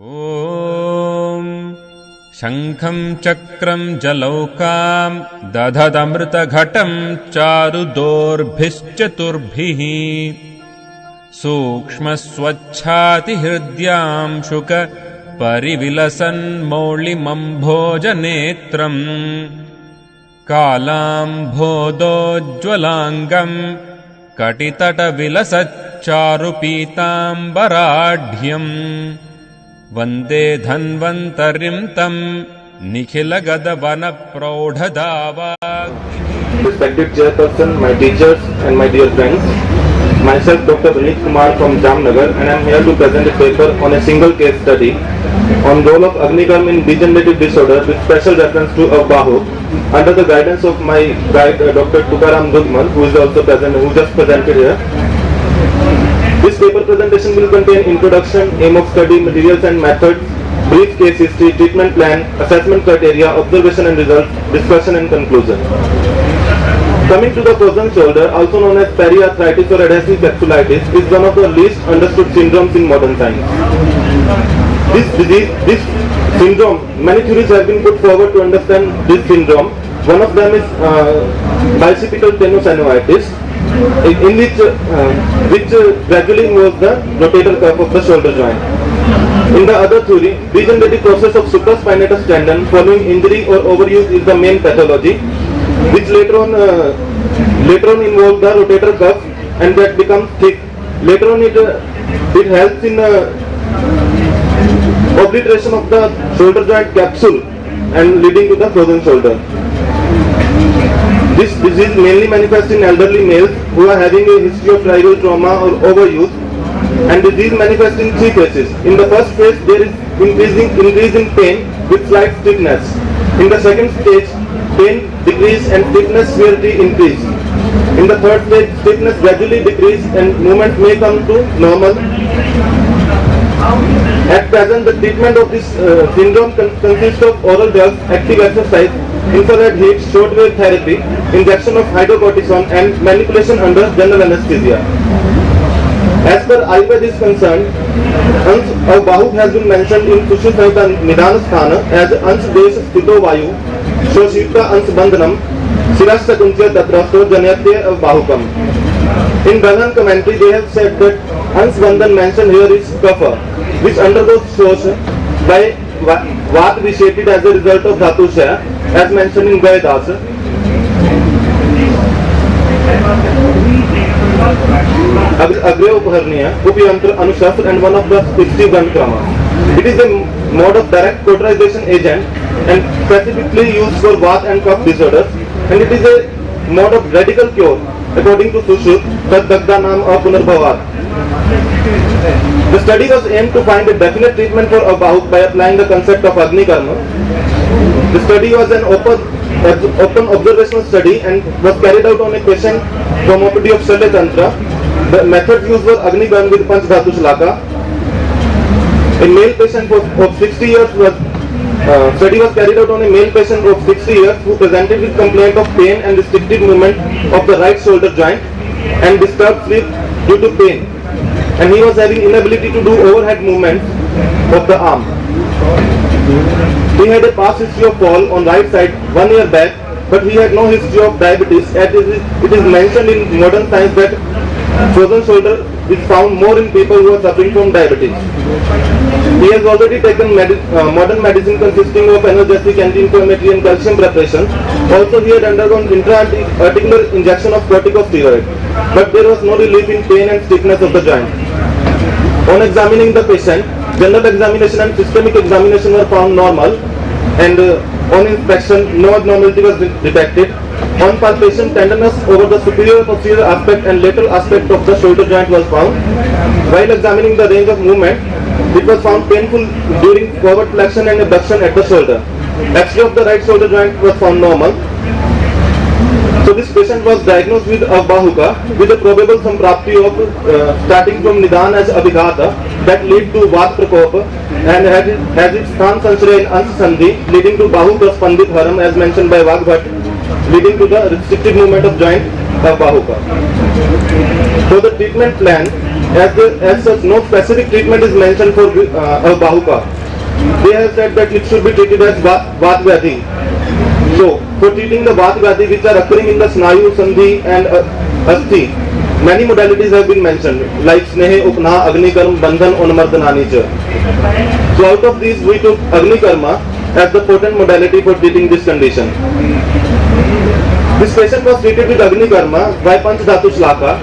ॐ शङ्खं चक्रं जलौकां दधदमृतघटं चारुदोर्भिश्चतुर्भिः सूक्ष्मस्वच्छातिहृद्यां शुक परिविलसन्मौलिमम्भोजनेत्रम् कालाम्भोदोज्ज्वलाङ्गं कटितटविलसच्चारुपीताम्बराढ्यम् वन्दे धन्वन्तरिं तं निखिलगदवनप्रौढदावाग्। Respected chairperson, my teachers and my dear friends, myself Dr. Vineet Kumar from Jamnagar, and I am here to present a paper on a single case study on role of Agnikarm in degenerative disorder with special reference to Bahu under the guidance of my guide Dr. Tukaram Dugman, who is also present, who just presented here. This paper presentation will contain introduction, aim of study, materials and methods, brief case history, treatment plan, assessment criteria, observation and results, discussion and conclusion. Coming to the frozen shoulder, also known as periarthritis or adhesive capsulitis, is one of the least understood syndromes in modern science. This syndrome, many theories have been put forward to understand this syndrome. One of them is bicipital tenosynovitis, in which gradually involves the rotator cuff of the shoulder joint. In the other theory, degenerative process of supraspinatus tendon following injury or overuse is the main pathology, which later on involves the rotator cuff and that becomes thick. Later on it helps in obliteration of the shoulder joint capsule and leading to the frozen shoulder. This disease mainly manifests in elderly males who are having a history of tribal trauma or overuse, and disease manifests in three phases. In the first phase, there is increase in pain with slight stiffness. In the second stage, pain decrease and stiffness severity increase. In the third stage, stiffness gradually decrease and movement may come to normal. At present, the treatment of this syndrome consists of oral drugs, active exercise, infrared heat, shortwave therapy, injection of hydrocortisone and manipulation under general anesthesia. As per Ayurveda is concerned, Ans of Bahu has been mentioned in Sushil Samhita Nidana Sthana as Ans Desh Sthito Vayu, Shoshita Ans Bandhanam, Sirash Sakunchya Tatrasto Janyatya of Bahukam. In Brahman commentary, they have said that Ans Bandhan mentioned here is kapha, which undergoes shosh by Vat vitiated as a result of Dhatu Shaya, as mentioned in Vedas. Agre Upaharniya, Upiyantra Anushastra, and one of the 60 Granthramas. It is a mode of direct cauterization agent and specifically used for Vat and cough disorders, and it is a mode of radical cure according to Sushruta, Tad Dagda Nam Apunarbhavat. The study was aimed to find a definite treatment for Bahu by applying the concept of Agnikarma. The study was an open observational study and was carried out on a patient comorbidity of Shalya Tantra. The method used was Agnikarma with Panch Dhatu Shlaka. A male patient of 60 years study was carried out on a male patient of 60 years who presented with complaint of pain and restricted movement of the right shoulder joint and disturbed sleep due to pain. And he was having inability to do overhead movements of the arm. He had a past history of fall on right side 1 year back, but he had no history of diabetes. It is mentioned in modern science that frozen shoulder is found more in people who are suffering from diabetes. He has already taken modern medicine consisting of analgesic, anti-inflammatory and calcium preparations. Also he had undergone intra-articular injection of corticosteroid, but there was no relief in pain and stiffness of the joint. On examining the patient, general examination and systemic examination were found normal, and on inspection no abnormality was detected. On palpation, tenderness over the superior posterior aspect and lateral aspect of the shoulder joint was found. While examining the range of movement, it was found painful during forward flexion and abduction at the shoulder. X-ray of the right shoulder joint was found normal. So this patient was diagnosed with Bahuka with a probable samprapti of starting from Nidan as Abhighata that lead to Vat Prakopa and has its Sthan Sanshray and Ans Sandhi leading to Bahu plus Pandit Haram as mentioned by Vagbhat, leading to the restricted movement of joint of Bahuka. For the treatment plan, As such, no specific treatment is mentioned for Bahuka. They have said that it should be treated as Vat Vyadhi. So, for treating the Vat Vyadhi which are occurring in the Snayu, Sandhi and Asthi, many modalities have been mentioned, like Snehe, Upna, Agni Karma, Bandhan, Unmardhanani. So, out of these, we took Agni Karma as the potent modality for treating this condition. This patient was treated with Agni Karma by Panch Dhatu Shlaka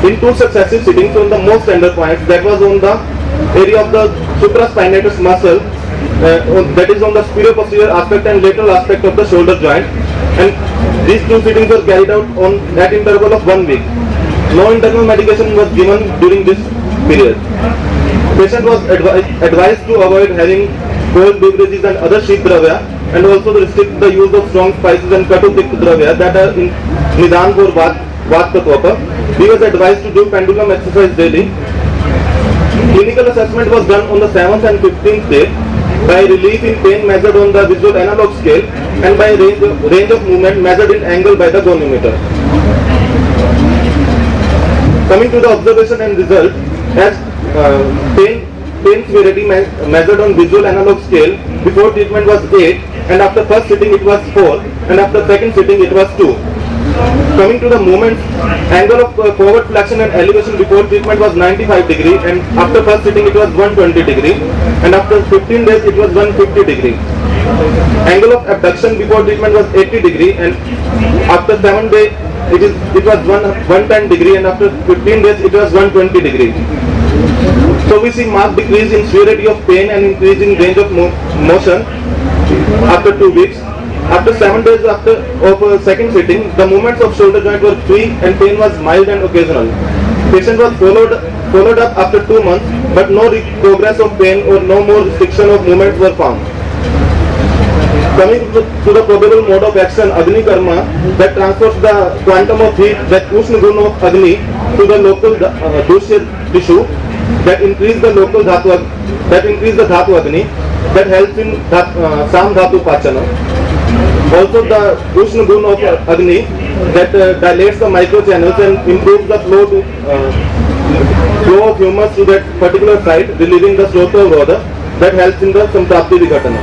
in 2 successive sittings on the most tender points, that was on the area of the supraspinatus muscle, that is on the superior posterior aspect and lateral aspect of the shoulder joint, and these 2 sittings were carried out on that interval of 1 week. No internal medication was given during this period. Patient was advised to avoid having cold beverages and other sheet dravya, and also to restrict the use of strong spices and katu tikta dravya that are in nidan for Vat Tatva. He was advised to do pendulum exercise daily. Clinical assessment was done on the 7th and 15th day by relief in pain measured on the visual analog scale and by range of movement measured in angle by the goniometer. Coming to the observation and result, as pain severity measured on visual analog scale, before treatment was 8, and after first sitting it was 4, and after second sitting it was 2. Coming to the movement, angle of forward flexion and elevation before treatment was 95 degree, and after first sitting it was 120 degree, and after 15 days it was 150 degree. Angle of abduction before treatment was 80 degree, and after 7 days it was 110 degree, and after 15 days it was 120 degree. So we see marked decrease in severity of pain and increase in range of motion after 2 weeks. After 7 days of second sitting, the movements of shoulder joint were free and pain was mild and occasional. Patient was followed up after 2 months, but no progress of pain or no more restriction of movements were found. Coming to the probable mode of action, Agni Karma, that transfers the quantum of heat, that Ushna Gun of Agni, to the local Dushya tissue, that increase the local Dhatu, that increase the Dhatu Agni, that helps in Sam Dhatu Pachana. Also the Ushna Gun of Agni, that dilates the microchannels and improves the flow of humors to that particular site, relieving the Srota Vrodha, that helps in the Samprapti Vighatana.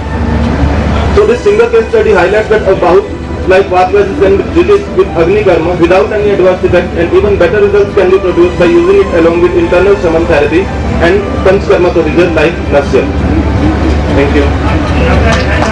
So this single case study highlights that a Bahu like Vat Vyadhi can be treated with Agni Karma without any adverse effect, and even better results can be produced by using it along with internal shaman therapy and Panch Karma procedure like Nasya. Thank you.